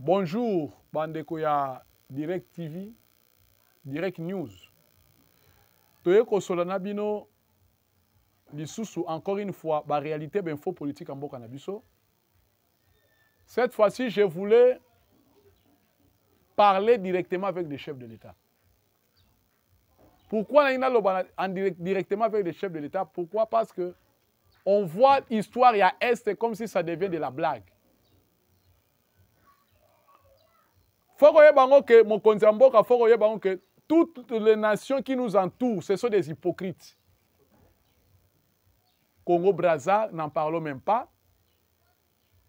Bonjour, bandeko ya Direct TV, Direct News. Toye kosolana bino lisusu encore une fois, la réalité ben faux politique en boka na biso. Cette fois-ci, je voulais parler directement avec des chefs de l'État. Pourquoi directement avec des chefs de l'État? Pourquoi? Parce que on voit l'histoire à Est comme si ça devient de la blague. Faut que mon konzamboka, faut que toutes les nations qui nous entourent, ce sont des hypocrites. Congo-Brazza, n'en parlons même pas.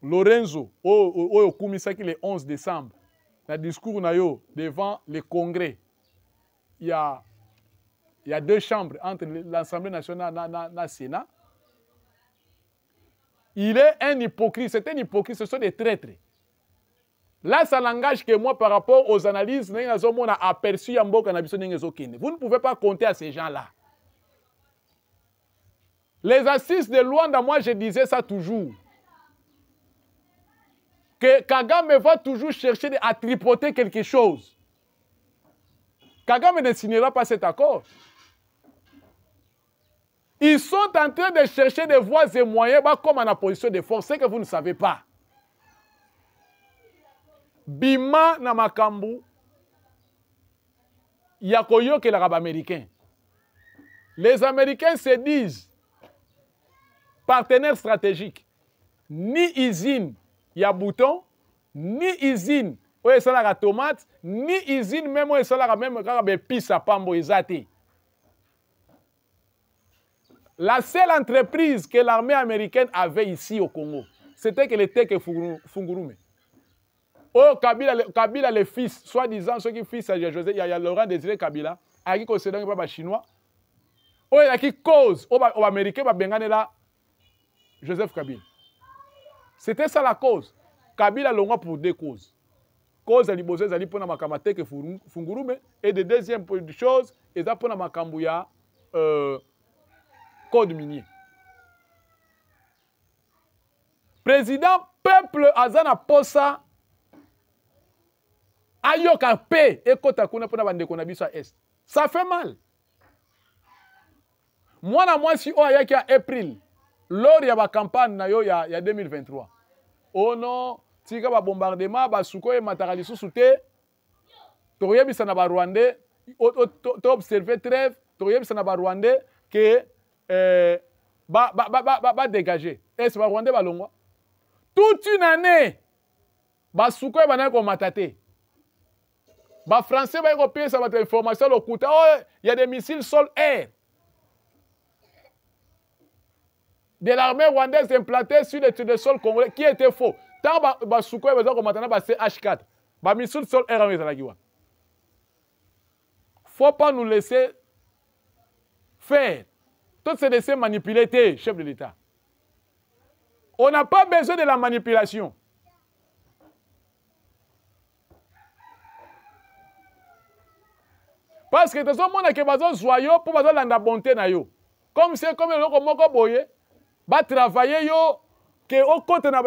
Lorenzo, au Kumisaki le 11 décembre, dans le discours devant le Congrès, il y a deux chambres entre l'Assemblée nationale et le Sénat. Il est un hypocrite, c'est un hypocrite, ce sont des traîtres. Là, ça n'engage que moi par rapport aux analyses, vous ne pouvez pas compter à ces gens-là. Les assises de Luanda, moi je disais ça toujours. Que Kagame va toujours chercher à tripoter quelque chose. Kagame ne signera pas cet accord. Ils sont en train de chercher des voies et moyens comme en opposition de force, c'est que vous ne savez pas. Bima na makambu yakoyo que l'arabe américain. Les Américains se disent partenaires stratégiques. Ni usine ya bouton, ni usine où est la tomate, ni usine même où est la même pisse à pambo ezate. La seule entreprise que l'armée américaine avait ici au Congo, c'était que était que Fungurume. Oh, Kabila, le fils, soi-disant, ceux qui fils à José, il y a Laurent Désiré Kabila, à qui considère pas chinois. Oh, il y a qui cause, aux Américains, Bengane là, Joseph Kabila. C'était ça la cause. Kabila l'a pour deux causes. Cause à l'ibosé, à l'ipona makamate que Fungurume, et de deuxième chose, ils ont pour la makambuya code minier. Président peuple Azana Posa. Ayoka paix et kota kuna pona bande konabiso est. Ça fait mal. Moi si o ayaki a April, lors ya ba campagne na yo ya 2023. Oh non, tika ba bombardement ba suko e mataka lisusu te. Toyebisa na ba Rwandais, to observer trêve, toyebisa na ba Rwandais que ba dégager. Est-ce ba Rwandais ba longwa? Toute une année ba suko e banako matate. Les Français vont payer sa information au coup. Il y a des missiles sol-air de l'armée rwandaise implantés sur le sol congolais qui était faux. Tant que Soukou est besoin de CH4, les missiles sol-air en Israël. Il ne faut pas nous laisser faire. Tout se laisser manipuler, chef de l'État. On n'a pas besoin de la manipulation. Parce que tout le monde qui est joyeux pour la bonté na yo. Comme c'est comme le moko boye, ba travailler yo que au côté na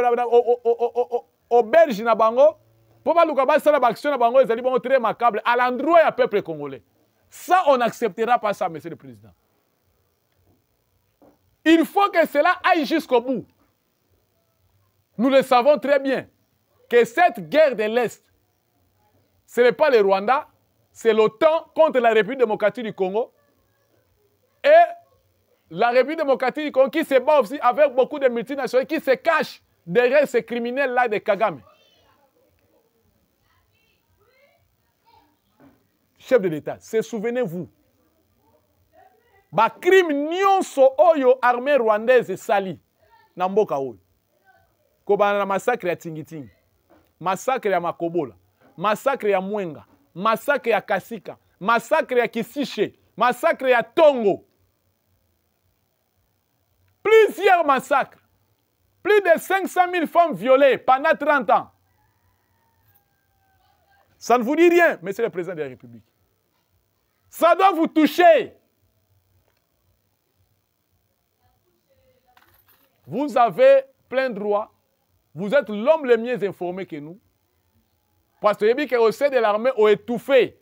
au belge na bango pour ba luka ba sala action na bango ezali bango très macabre à l'endroit du peuple congolais. Ça on n'acceptera pas ça, monsieur le président. Il faut que cela aille jusqu'au bout. Nous le savons très bien que cette guerre de l'Est, ce n'est pas le Rwanda. C'est l'OTAN contre la République démocratique du Congo. Et la République démocratique du Congo qui se bat aussi avec beaucoup de multinationales qui se cachent derrière ces criminels-là de Kagame. Chef de l'État, souvenez-vous. Ba crime nyonso oyo armée rwandaise sali na mboka oyo. Kobana na massacre ya Tingitingi, massacre ya Makobola, massacre ya Mwenga, massacre ya Kasika, massacre ya Kisishe, massacre ya Tongo. Plusieurs massacres. Plus de 500 000 femmes violées pendant 30 ans. Ça ne vous dit rien, monsieur le président de la République. Ça doit vous toucher. Vous avez plein droit. Vous êtes l'homme le mieux informé que nous. Parce que au sein de l'armée, on étouffé.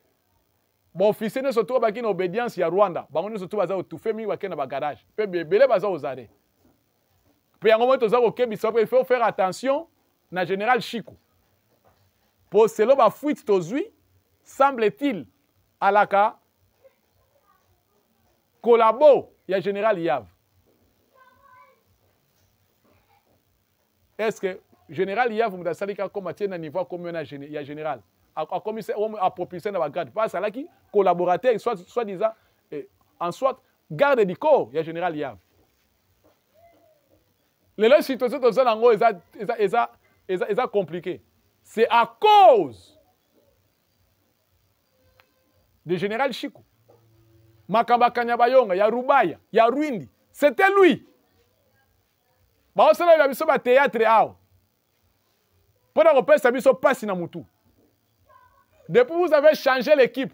Bon, officier ne se trouve pas en obédience à Rwanda. Bon, on se trouve à étouffé, mais il va dans le garage. Puis, belé baza aux arrêts. Puis, à un moment, il faut faire attention na général Chico. Pour cela, la fuite tozui, semble-t-il, à la cas, collabo, il y a général Yav. Est-ce que général Yav, vous avez dit comment il y a un niveau comme il y a général? A commissaire, a propulsé dans la garde. Pas ça là qui collaborateur, soit disant, en soit garde du corps, il y a général Yav. Les situations dans un angle, c'est compliqué. C'est à cause du général Chico. Makamba Kanyabayonga, ya Rubaya, ya Rwindi. C'était lui. Bah, on s'est là, il y a un théâtre. Pendant qu'on peut s'habiller, passe na mutu. Depuis que vous avez changé l'équipe,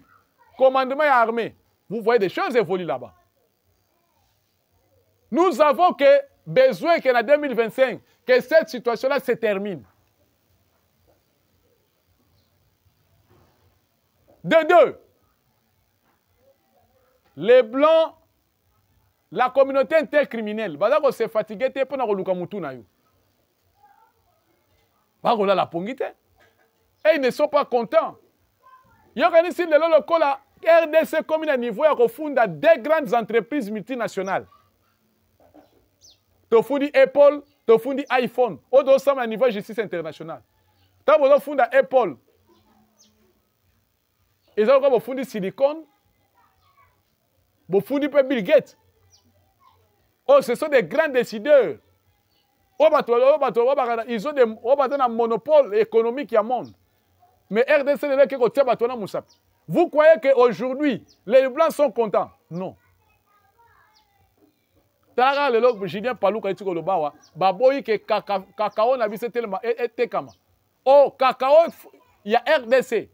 commandement et armée, vous voyez des choses évoluer là-bas. Nous avons besoin qu'en 2025, que cette situation-là se termine. De deux, les Blancs, la communauté intercriminelle, on s'est fatigué pour luka mutu na yo. La pongite. Et ils ne sont pas contents. Il y a ici le RDC comme un niveau à refondre des grandes entreprises multinationales. Tu fondis Apple, tu fondis iPhone. Au dos à niveau de justice internationale. Tu as fondé Apple. Ils ont fondé Silicon. Ils ont fondé Bill Gates. Oh, ce sont des grands décideurs. Ils ont un monopole économique au monde. Mais RDC, vous croyez qu'aujourd'hui, les Blancs sont contents? Non. Julien Palou, cacao n'a vu tellement tellement. Oh, cacao, il y a RDC.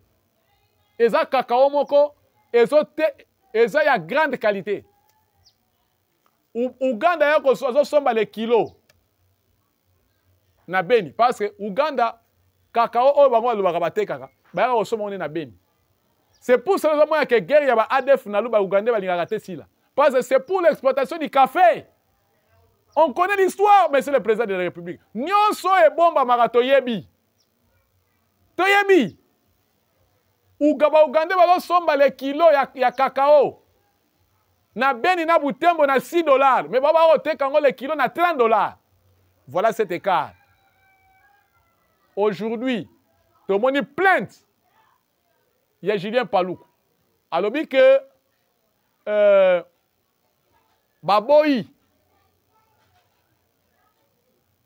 Et ça, cacao moko, et ça, il y a grande qualité. Ouganda, il y a les kilos. Na Beni. Parce que Ouganda, cacao, c'est pour ça que la guerre, il y a ADF na Ouganda, parce que c'est pour l'exploitation du café. On connaît l'histoire, mais c'est le président de la République. Nyonso et bomba marato yebi. Toyebi. Ouganda, les kilos, il y a cacao. Na Beni, na Butembo, na $6. Mais baba, les kilos, na $30. Voilà cet écart. Aujourd'hui, tout le monde est plainte. Il y a Julien Palou. Alors, que Baboyi,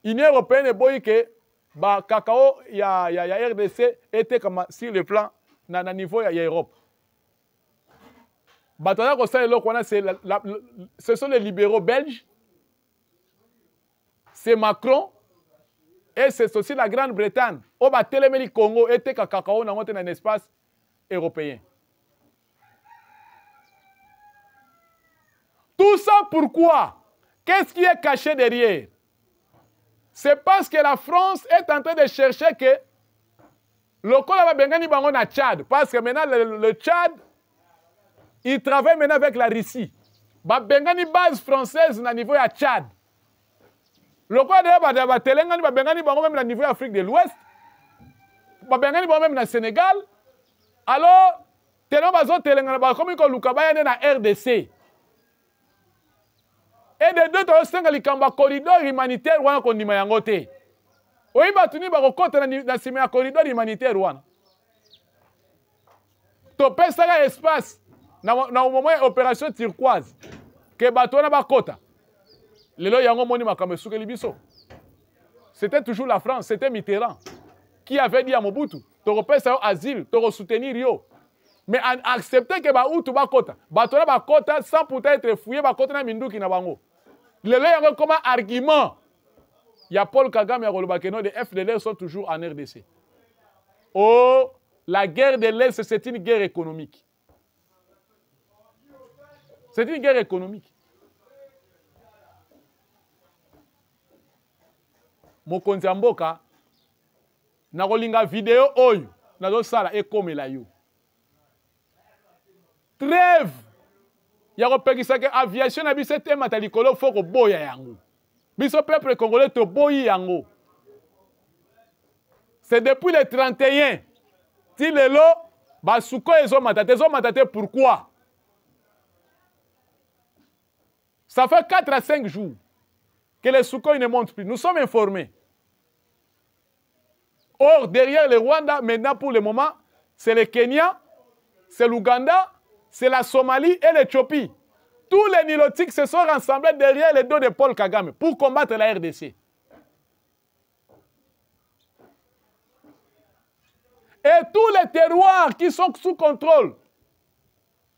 l'Union européenne est boy que cacao, il y a RDC était comme sur le plan, na niveau, il y a Europe. Ce sont les libéraux belges. C'est Macron. Et c'est aussi la Grande-Bretagne. Au Téléméli Congo était cacao dans un espace européen. Tout ça pourquoi? Qu'est-ce qui est caché derrière? C'est parce que la France est en train de chercher que le Congo va Bengani Bango na Tchad. Parce que maintenant le Tchad, il travaille maintenant avec la Russie. Ba Bengani base française na niveau à Tchad. Le quoi d'ailleurs, Telengani, Bengani, même au niveau de l'Afrique de l'Ouest, Bengani, même au Sénégal. Alors, Telengani, comme il y a na RDC. Et de deux, tu as un corridor humanitaire qu'on dit Mayangote. Oui, tu as un corridor humanitaire. Tu as un espace dans le moment de l'opération turquoise. Que tu as un quota. C'était toujours la France, c'était Mitterrand qui avait dit à Mobutu, tu repères asile, tu soutenir Rio. Mais accepter que Baoutou Bakota, Bakota sans pourtant être fouillé, Bakota na Minduki na Bango. Le lait comme argument. Il y a Paul Kagame et Rolobakeno, les FDLR sont toujours en RDC. Oh, la guerre de l'Est, c'est une guerre économique. C'est une guerre économique. Mokonzi Mboka, na kolinga vidéo oyo, nazosala ekomela yo. Trêve ya kopekisa ke aviation na biso etemata likolo fo koboya yango. Biso peuple congolais toboyi yango. C'est depuis le 31 ti lelo basuko ezomata te pourquoi? Ça fait 4 à 5 jours que les Sukhoi ne montent plus. Nous sommes informés. Or, derrière le Rwanda, maintenant pour le moment, c'est le Kenya, c'est l'Ouganda, c'est la Somalie et l'Éthiopie. Tous les Nilotiques se sont rassemblés derrière le dos de Paul Kagame pour combattre la RDC. Et tous les terroirs qui sont sous contrôle,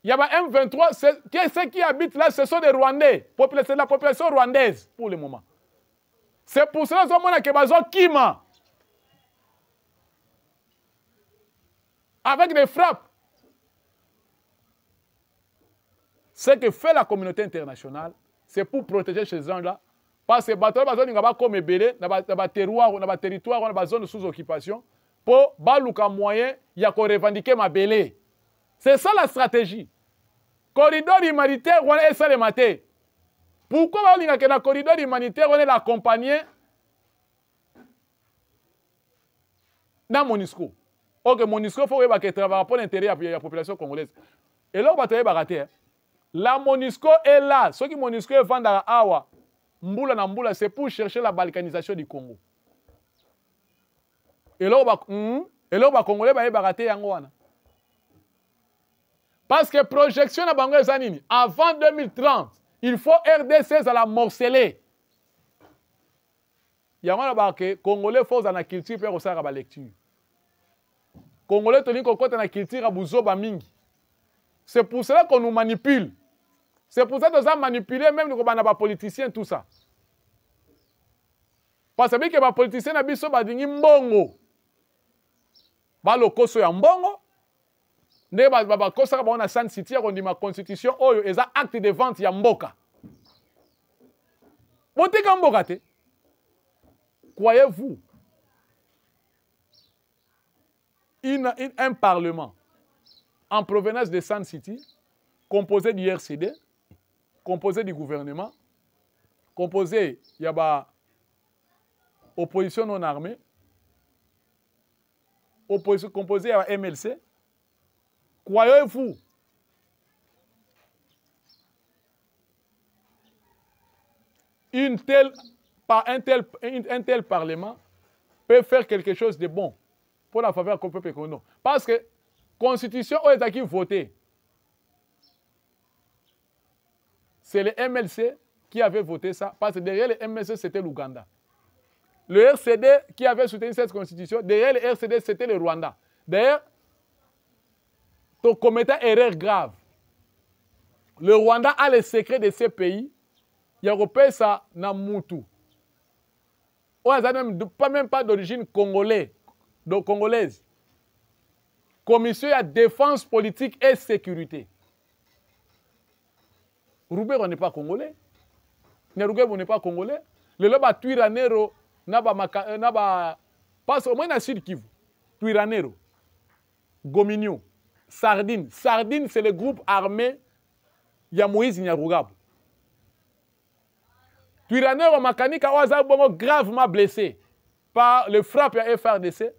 il y a M23, ceux qui habitent là, ce sont des Rwandais. C'est la population rwandaise pour le moment. C'est pour cela que Bazo Kima, avec des frappes. Ce que fait la communauté internationale, c'est pour protéger ces gens-là. Parce que les bateaux ne sont pas comme Ebélé, dans les terroirs, dans les territoires, dans les zones sous occupation, pour balouka moyen, il y a qu'on revendiquer ma belé. C'est ça la stratégie. Corridor humanitaire, on est ça le matin. Pourquoi on dit que dans le corridor humanitaire, on est l'accompagné dans MONUSCO? Ok, MONUSCO, il faut que travaille pour l'intérêt de la population congolaise. Et là, on va travailler. La MONUSCO est là. Ceux qui MONUSCO est vendent à Awa, Mboula, c'est pour chercher la balkanisation du Congo. Et là, on va Congolais va barater yangoana. Parce que projection à Bango Zanini, avant 2030, il faut RDC à la morceler. Il y a un que Congolais faut dans la culture pour faire la lecture. Congolais toni kokota dans la culture à Bouzoba mingi. C'est pour cela qu'on nous manipule. C'est pour ça que nous avons manipulé même les politiciens tout ça. Parce que les politiciens na biso badingi mbongo. Ba lokoso ya mbongo. Ne ba kosa ba na San City on dit ma constitution oyo eza acte de vente ya mboka. Botika mboka te. Croyez-vous un parlement en provenance de San City composé du RCD, composé du gouvernement, composé il y a opposition non armée, opposition composé à MLC. Croyez-vous un tel parlement peut faire quelque chose de bon pour la faveur du peuple congolais? Parce que la constitution est qui votée. C'est le MLC qui avait voté ça, parce que derrière le MLC, c'était l'Ouganda. Le RCD qui avait soutenu cette constitution, derrière le RCD, c'était le Rwanda. D'ailleurs, tu commettais erreur grave. Le Rwanda a les secrets de ces pays. Il y a ça dans Moutou. Même pas d'origine congolaise. Commission de défense politique et sécurité. Roubaix n'est pas congolais. Roubaix n'est pas congolais. Le loba Tuiranero passe au moins dans Sud Kivu. Tuiranero, Gominio, Sardine. Sardine, c'est le groupe armé ya Moïse Nyarugabo. Tuiranero Makanika Oaza Bongo gravement blessé par le frappe à FRDC.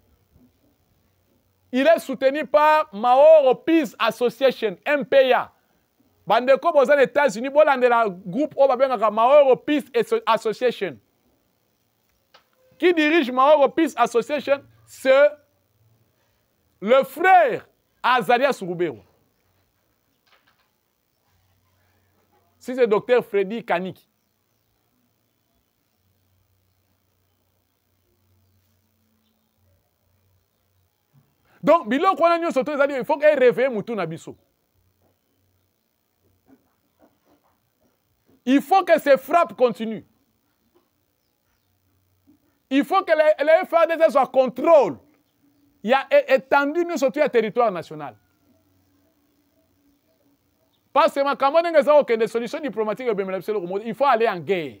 Il est soutenu par Maoro Peace Association, MPA. Bandeko aux États-Unis, le groupe Maoro Peace Association. Qui dirige Maoro Peace Association, c'est le frère Azaria Souroubero. Si c'est le docteur Freddy Kaniki. Donc, il faut qu'elle réveille Moutou Nabiso. Il faut que ces frappes continuent. Il faut que les FARDC soient contrôle. Il y a étendu nous surtout à territoire national. Parce que des solutions diplomatiques, il faut aller en guerre.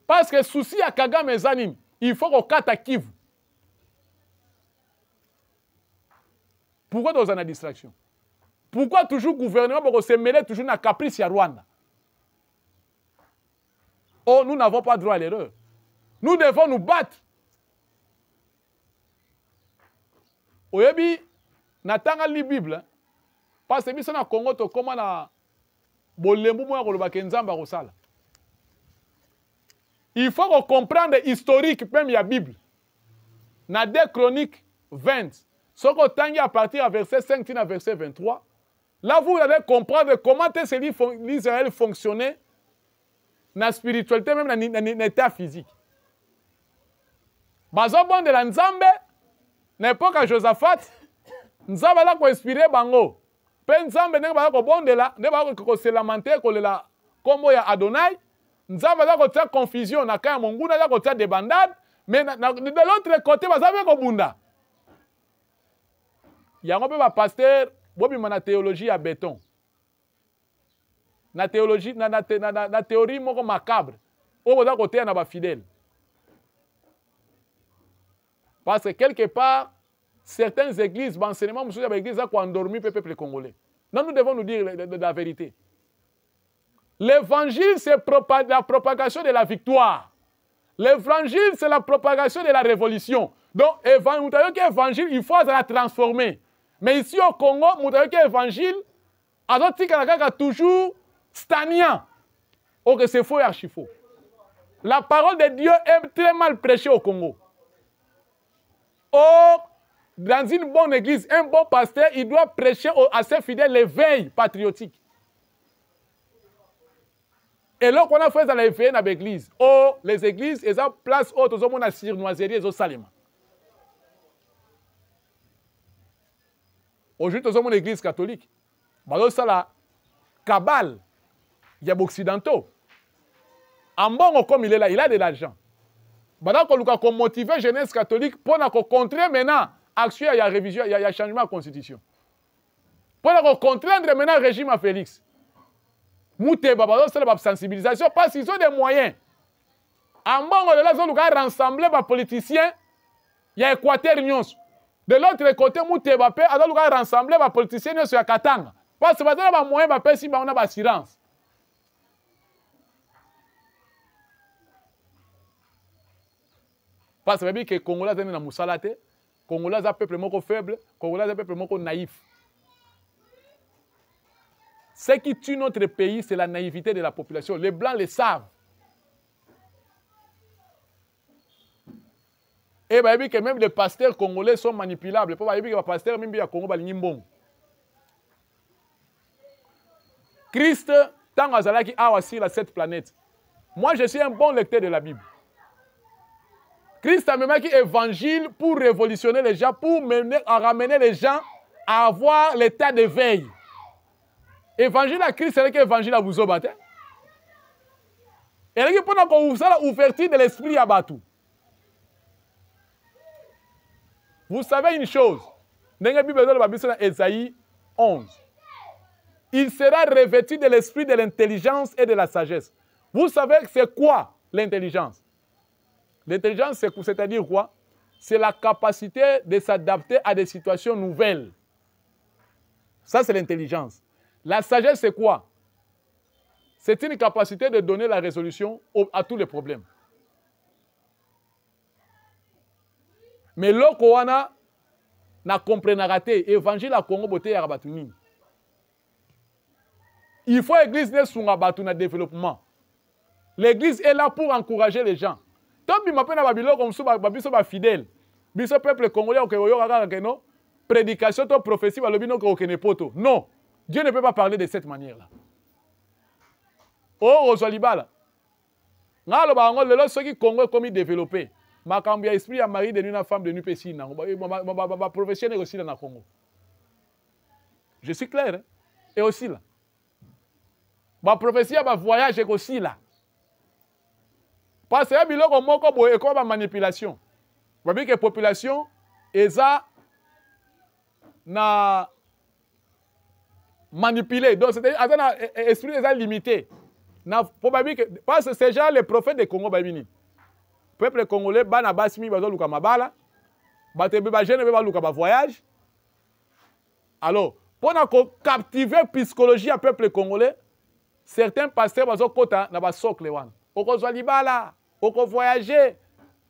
Parce que souci à Kagame Zanim, il faut qu'on kata Kivu. Pourquoi dans une distraction? Pourquoi toujours le gouvernement pour se mêler toujours dans la caprice à Rwanda? Oh, nous n'avons pas droit à l'erreur. Nous devons nous battre. Oyebi, natanga li Bible, parce que biso na Congo to koma na bolembu mo ya koloba ke Nzamba kosala. Il faut comprendre l'historique même de la Bible. Dans 2 Chroniques 20, ce qu'on tangi à partir du verset 5 à verset 23, là vous allez comprendre comment l'Israël fonctionnait dans la spiritualité, même dans l'état physique. Bazo bon de la Nzambe, n'importe à Josaphat, Nzambe là ko inspiré bango. Pe Nzambe ne ba ko bon de la, ne ba ko se lamenter ko la kombo ya Adonai. Nzambe za kotia confusion na kaya monguna za kotia débandade, mais de l'autre côté bazabe ko bunda. Yango pe ba pasteur bobi mana théologie à béton. Na théologie na théorie moko macabre. O boza côté na ba fidèle. Parce que quelque part certaines églises, l'enseignement de l'église a endormi le peuple congolais. Non, nous devons nous dire la vérité. L'évangile, c'est la propagation de la victoire. L'évangile, c'est la propagation de la révolution. Donc, l'évangile, il faut la transformer. Mais ici au Congo, l'évangile, toujours stagnant. Ok, c'est faux et archi faux. La parole de Dieu est très mal prêchée au Congo. Or, dans une bonne église, un bon pasteur, il doit prêcher à ses fidèles l'éveil patriotique. Et là, qu'on a fait dans l'éveil dans l'église, oh, les églises, elles ont place haute aux hommes à Sirnoiserie et aux Salema. Aujourd'hui, aux hommes de l'église catholique, ça la cabale, il y a des occidentaux. En bon, comme il est là, il a de l'argent. Maintenant, qu'on motive la jeunesse catholique pour contrer maintenant l'action, il y a révision, il y a changement de la constitution. Pour contraindre maintenant le régime à Félix. Mouteba, c'est la sensibilisation parce qu'ils ont des moyens. En bon, ils ont rassembler les politiciens, il y a Équateur Nyons. De l'autre côté, Mouteba, ils ont rassembler les politiciens sur Katanga. Parce que ils ont des moyens, ils ont des assurances. Parce que les Congolais sont dans Moussalate, les Congolais sont un peuple faible, les Congolais sont un peuple naïf. Ce qui tue notre pays, c'est la naïveté de la population. Les Blancs le savent. Et bien, que même les pasteurs congolais sont manipulables. Pour que les pasteurs, même les Congo, ils sont Christ, tant qu'il a sur cette planète. Moi, je suis un bon lecteur de la Bible. Christ a même qui évangile pour révolutionner les gens, pour ramener les gens à avoir l'état de veille. Évangile à Christ, c'est l'évangile à vous obattre. Et là, pendant qu'on vous a l'ouverture de l'esprit à Batou. Vous savez une chose. Dans la Bible de Ésaïe 11. Il sera revêtu de l'esprit de l'intelligence et de la sagesse. Vous savez c'est quoi l'intelligence? L'intelligence, c'est-à-dire quoi? C'est la capacité de s'adapter à des situations nouvelles. Ça, c'est l'intelligence. La sagesse, c'est quoi? C'est une capacité de donner la résolution à tous les problèmes. Mais l'Okowana n'a compris raté. Évangile à Congo boté ya batuni. Il faut l'église ne soit battu dans développement. L'église est là pour encourager les gens. Tant que m'appelle à Babylone comme ça, Babylone sont fidèles. Biso peuple congolais au Kéoyo prédication to prophétie va le bino ko kenepoto. Non, Dieu ne peut pas parler de cette manière-là. Oh, Rosalibala. Ngalo ba ngol lelo soki Congo comme développé. Makambi ya esprit ya mari de une femme de nu pesi na. Ba prophétie est aussi dans le Congo. Je suis clair, hein? Et aussi là. Ba prophétie ba voyage est aussi là. Parce que y a biloko moko boye comme la manipulation. Vous voyez que la population est na manipulé. Donc c'est un esprit limité. Parce que c'est déjà les prophètes de Congo babini. Peuple congolais bana basmi bazo luka mabala. Batebe ba jeune ba luka ba voyage. Alors, pour captiver la psychologie du peuple congolais, certains pasteurs ont kota na ba socle wana. Okozwa libala, oko voyager.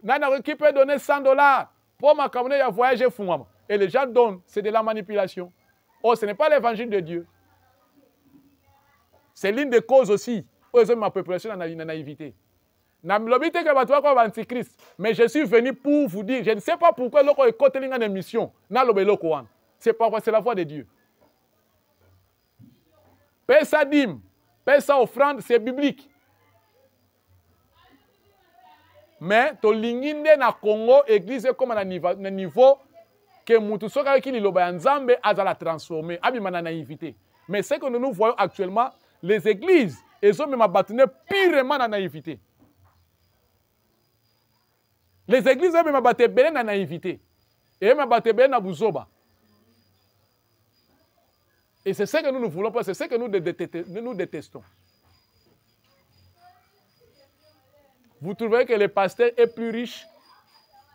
Nana qui peut donner $100 pour ma caméra ya voyager fumama. Et les gens donnent, c'est de la manipulation. Oh, ce n'est pas l'évangile de Dieu. C'est l'une des causes aussi. Pour ma population na naïveté. Na mlobité que batwa ko antichrist, mais je suis venu pour vous dire, je ne sais pas pourquoi loko e côté linga émission, na lobeloko wan. C'est pas c'est la voix de Dieu. Paie sa dîme, paie sa offrande, c'est biblique. Mais to linginde na Congo, église comme na niveau que mutu soka ki liloba nzambe azala transformer, abima na naïveté. Mais ce que nous voyons actuellement, les églises, elles ont même abattu purement na naïveté. Les églises ont même abattu bien na naïveté. Et même abattu bien na buzoba. Et c'est ce que nous ne voulons pas, c'est ce que nous détestons. Vous trouvez que le pasteur est plus riche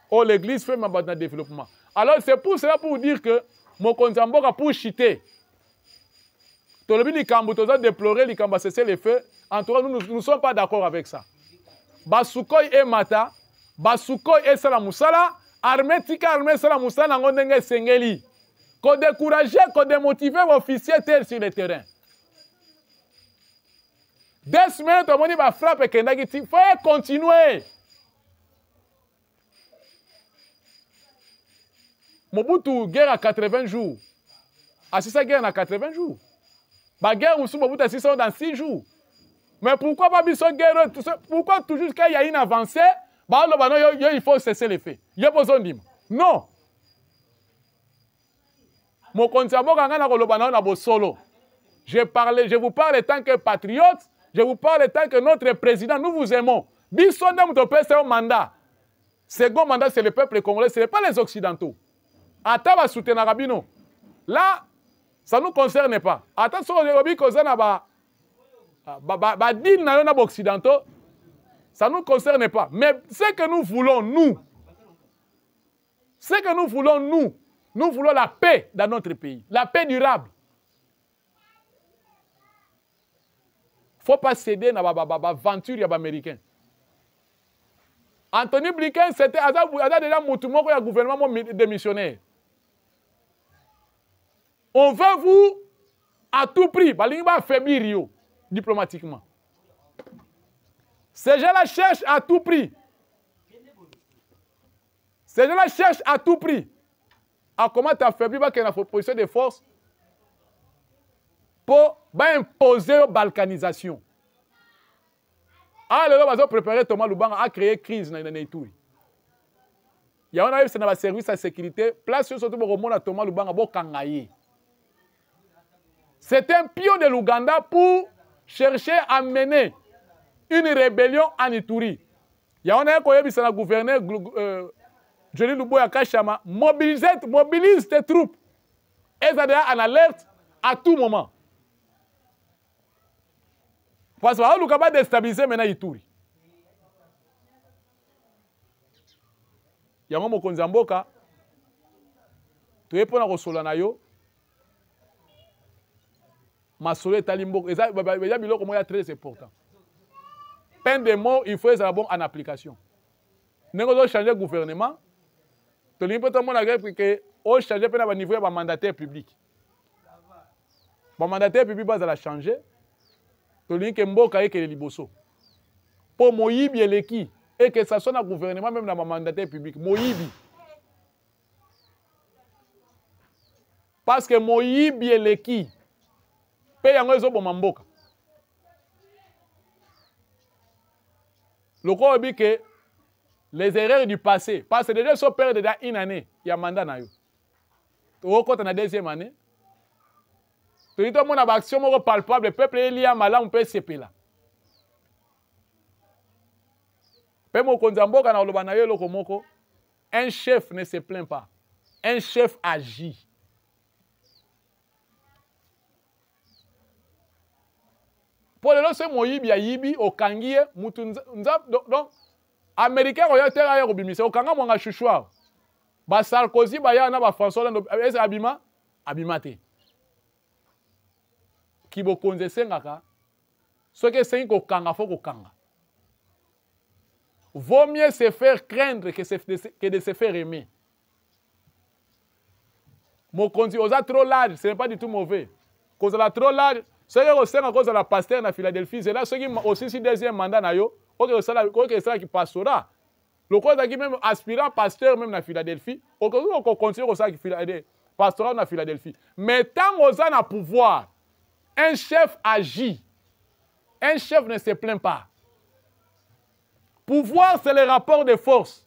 ou l'église fait ma bataille de développement. Alors c'est pour cela pour vous dire que mon konzambo a pour chiter. Tolobi likambo toza déplorer likambo cesser les feux. En tout cas, nous ne sommes pas d'accord avec ça. Basukoi et mata, basukoi et salamusala, armée tika armée salamusala ngondenge sengeli. Qu'on décourager, qu'on démotiver vos officiers terre sur le terrain. 2 semaines, tout le monde va frapper Kendagi. Il faut continuer. Mobutu, guerre à 80 jours. Assisa guerre à 80 jours. La guerre où Mobutu assisa dans 6 jours. Mais pourquoi pas biso guerre? Pourquoi toujours qu'il y a une avancée, il faut cesser les faits? Il y a besoin de dire. Non. Je vous parle en tant que patriote, je vous parle en tant que notre président, nous vous aimons. Mandat. Second mandat, c'est le peuple congolais, ce n'est pas les Occidentaux. Ataba soutenir Rabino. Là, ça ne nous concerne pas. Attention, occidentaux, ça ne nous concerne pas. Mais ce que nous voulons, nous voulons la paix dans notre pays, la paix durable. Il ne faut pas céder à l'aventure américaine. Anthony Blinken, c'était déjà un gouvernement démissionnaire. On veut vous à tout prix, affaiblir diplomatiquement. Ces gens-là cherchent à tout prix. Ces gens-là cherchent à tout prix. À comment t'affaiblir la position de force pour imposer la balkanisation. Alors, on va préparer Thomas Lubanga à créer crise dans Ituri. Il y a un service de sécurité, place surtout pour remonter à Thomas Lubanga pour Kangaye. C'est un pion de l'Ouganda pour chercher à mener une rébellion en Ituri. Il y a un gouverneur Johnny Luboya Kachama mobilise tes troupes. Elles sont en alerte à tout moment. Parce que nous avons déstabilisé maintenant Ituri. Il y a un mokonzi mboka. Tu es pour la Rosolana yo. Ma solé talimbo. Il y a biloko moya très important. Peine de mort, il faut être bon en application. Nous avons changé le gouvernement. Tu as peut-être mon agrès que on change au niveau de mandataire public. Le mandataire public va changer. Tu as que mboka et que les liboso. Pour Moïbi et l'équipe et que ça soit dans le gouvernement même dans le mandataire public. Moïbi. Parce que Moïbi et l'équipe paye en raison de mboka. Le corps dit que les erreurs du passé, parce que déjà sont perdues déjà une année, il y a un mandat. Tu as la deuxième année. Tu as une action palpable, le peuple est lié à malin, on peut se payer là. Un chef ne se plaint pas. Un chef agit. Pour le c'est Moïbi à Yibi, au Kangié, donc, Américain, il y a terre au Bimise, au Kanga, mon chouchoua. Sarkozy, il y a François, Abima, Abimate. makambo bokonzi esengaka soki esengi kokanga fo kokanga. Vaut mieux se faire craindre que de se faire aimer. Mokonzi oza trop large, ce n'est pas du tout mauvais. Cause la trop large, ce que vous à cause de la pasteur na Philadelphie, c'est là ce qui aussi si deuxième mandat na yo, OK ça qui passera. Le cause qui même aspirant pasteur même na Philadelphie, OK on continue ça qui pastoral na Philadelphie. Mais tant aux a pouvoir, un chef agit. Un chef ne se plaint pas. Pouvoir, c'est le rapport de force.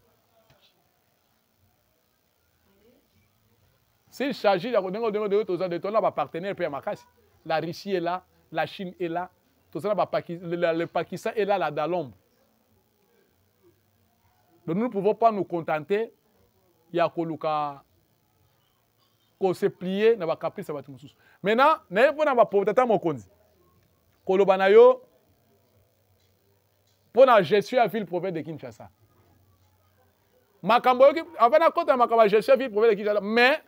S'il s'agit de partenaire, la Russie est là, la Chine est là, le Pakistan est là, la Dalombe. Donc nous ne pouvons pas nous contenter. Il y a qu'on se plier dans la caprice. Maintenant, nous avons peut-être mon compte. Kolobanayo pour la gestion de la ville province de Kinshasa. Makambo avant na kota makambo gestion de la ville province de Kinshasa, mais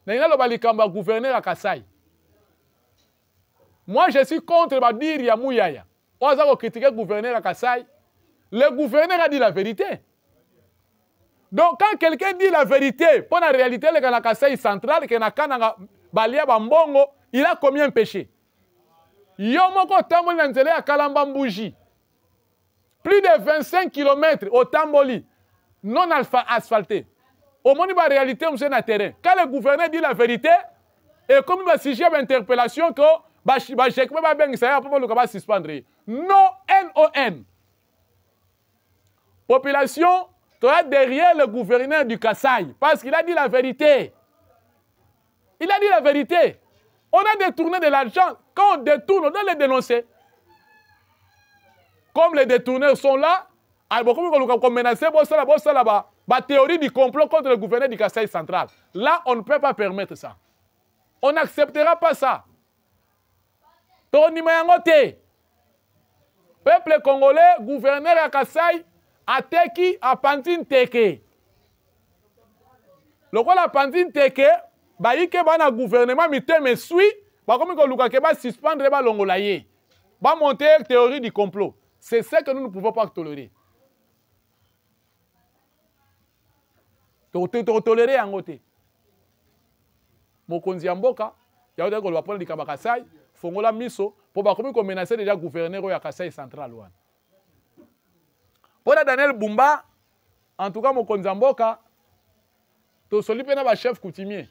na lo balikamba gouverneur à Kasai. Moi je suis contre ba dire ya Mouyaya. On va critiquer le gouverneur à Kasai. Le gouverneur a dit la vérité. Donc quand quelqu'un dit la vérité, pour la réalité le kana Kasai central que na kana balia bambongo, il a commis un péché. Yomoko tamboli na nzela ya Kalamba Mbuji. Plus de 25 km au Tamboli, non asphalté. Au moins, la réalité, on est terrain. Quand le gouverneur dit la vérité, et comme il va sujet d'interpellation, que non, N-O-N. Population, tu es derrière le gouverneur du Kasaï, parce qu'il a dit la vérité. Il a dit la vérité. On a détourné de l'argent. Quand on détourne, on doit les dénoncer. Comme les détourneurs sont là, comme menacer, la théorie du complot contre le gouverneur du Kasaï central. Là, on ne peut pas permettre ça. On n'acceptera pas ça. Peuple congolais, gouverneur à Kasaï, a teki a pantine teke. Le roi la pantine teke, ba yike ba na gouvernement mité me suit, ba comme ko luka ke ba suspendre ba longolaye. Ba monter théorie du complot. C'est ce que nous ne pouvons pas tolérer. Tolérer en côté. Mokonzi Mboka, il y a des gens qui ont dit Kasai, Fongola Miso, pour pas menacer déjà gouverneur à Kasai central. Pour Daniel Bumba, en tout cas, Mokonzi Mboka, to solipe na ba chef coutumier.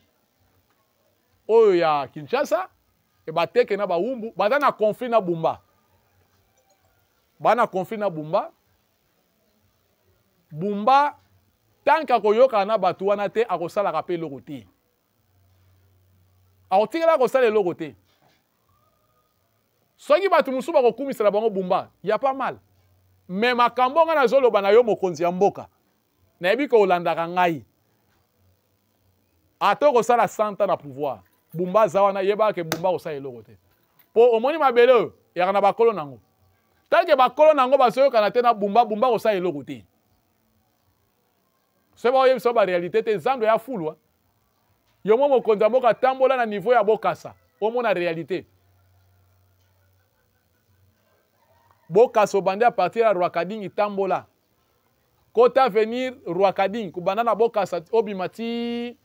Oyo ya Kinshasa, et ba teke na ba umbu, ba na conflit na Bumba. Bana conflit na Bumba. Bumba, tant qu'akoyoka na batu wana te, akosala rappel le roté. Akotikela akosala le roté. Soki batu musu bakokumisela bango Bumba, y a pas mal. Mais makambo nga na zolo bana yo mokonzi ya mboka. Na yebi ko olandaka ngai. Ato kosala 100 ans na pouvoir. Bumba zawana yeba ke Bumba kosala le roté. Po omoni mabele ya na bakolo nango. Tant que bakolo nango basoyo kanate na Bumba kosala le roté. C'est pas ça la réalité te zando ya fulwa. Yo mo mokonza mboka tambola na niveau ya bokasa. O mo na réalité. Bokasa obandi à partir ya Rwakading tambola. Kota venir Rwakading kubanda na bokasa obimati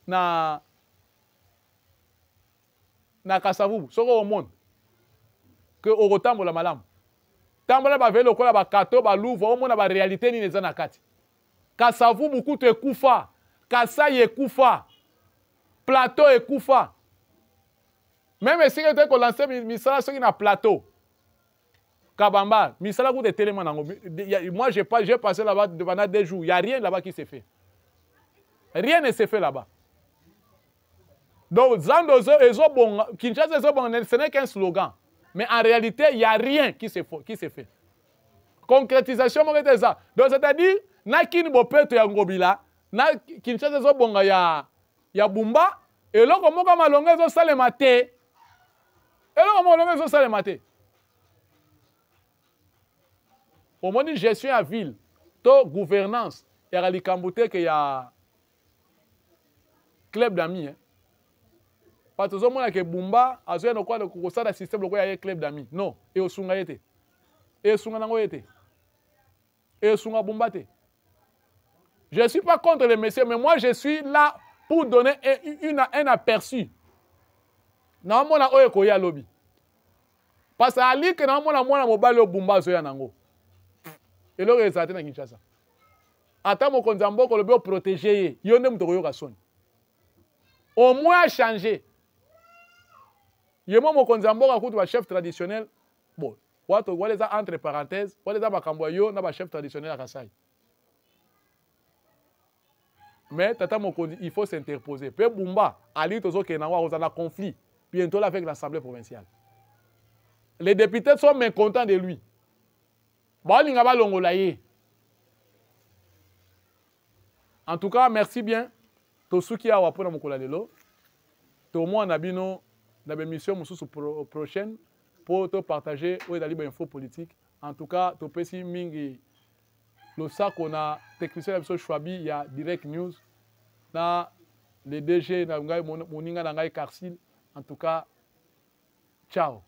na Kasavubu. Soko o monde. Que o rotambola malamu. Tambola ba velo kola ba kato ba louve o mo na ba réalité ni neza na kati. Kasavubu kutu ekufa, Kasai ekufa, Plateau ekufa. Même si tu as lancé misala sur un plateau, Kabamba, misala kutu téléman nango. Moi j'ai passé là-bas devant 2 jours, il n'y a rien là-bas qui s'est fait. Rien ne s'est fait là-bas. Donc Zandozo et bon, Kinshasa et bon, ce n'est qu'un slogan. Mais en réalité, il n'y a rien qui s'est fait. Concrétisation, donc c'est-à-dire, na kini bopeto ya ngobila na Kinshasa zo bonga ya Bumba eloko moko malonga zo salema te omoni gestion ya ville to gouvernance ya likambo te ke ya club d'amis parce que ozomona ke Bumba azoya na kwa kosala système lokola ya club d'amis non et osunga yete et osunga nango yete et osunga Bumba te. Je ne suis pas contre les messieurs, mais moi je suis là pour donner un aperçu. Naomona oyo koya lobby. Parce que ali que naomona mwana mobali o Bumba zoya nango. Et le rezate na Kinshasa. Ata mokonzi ya mboka lobi o protéger ye, yo nde muto koyoka soni. Au moins changer. Yemo mokonzi ya mboka kutu ba chef traditionnel. Bon, watu wale za entre parenthèses, wale za bakambo yo na ba chef traditionnel à Kasai. Mais tata mokonzi, il faut s'interposer. Pe Bumba, ali tozo ke na wa na conflit bientôt avec l'Assemblée provinciale. Les députés sont mécontents de lui. Balinga ba longola ye. En tout cas, merci bien. Tosuki awa pona mokola lelo. To mo na bino na émission mususu prochaine pour te partager ou dali ba info politique. En tout cas, to pesi mingi le sac on a technicien la Schwabi, il y a Direct News na le DG na ngai moninga na ngai Karsil. En tout cas, ciao.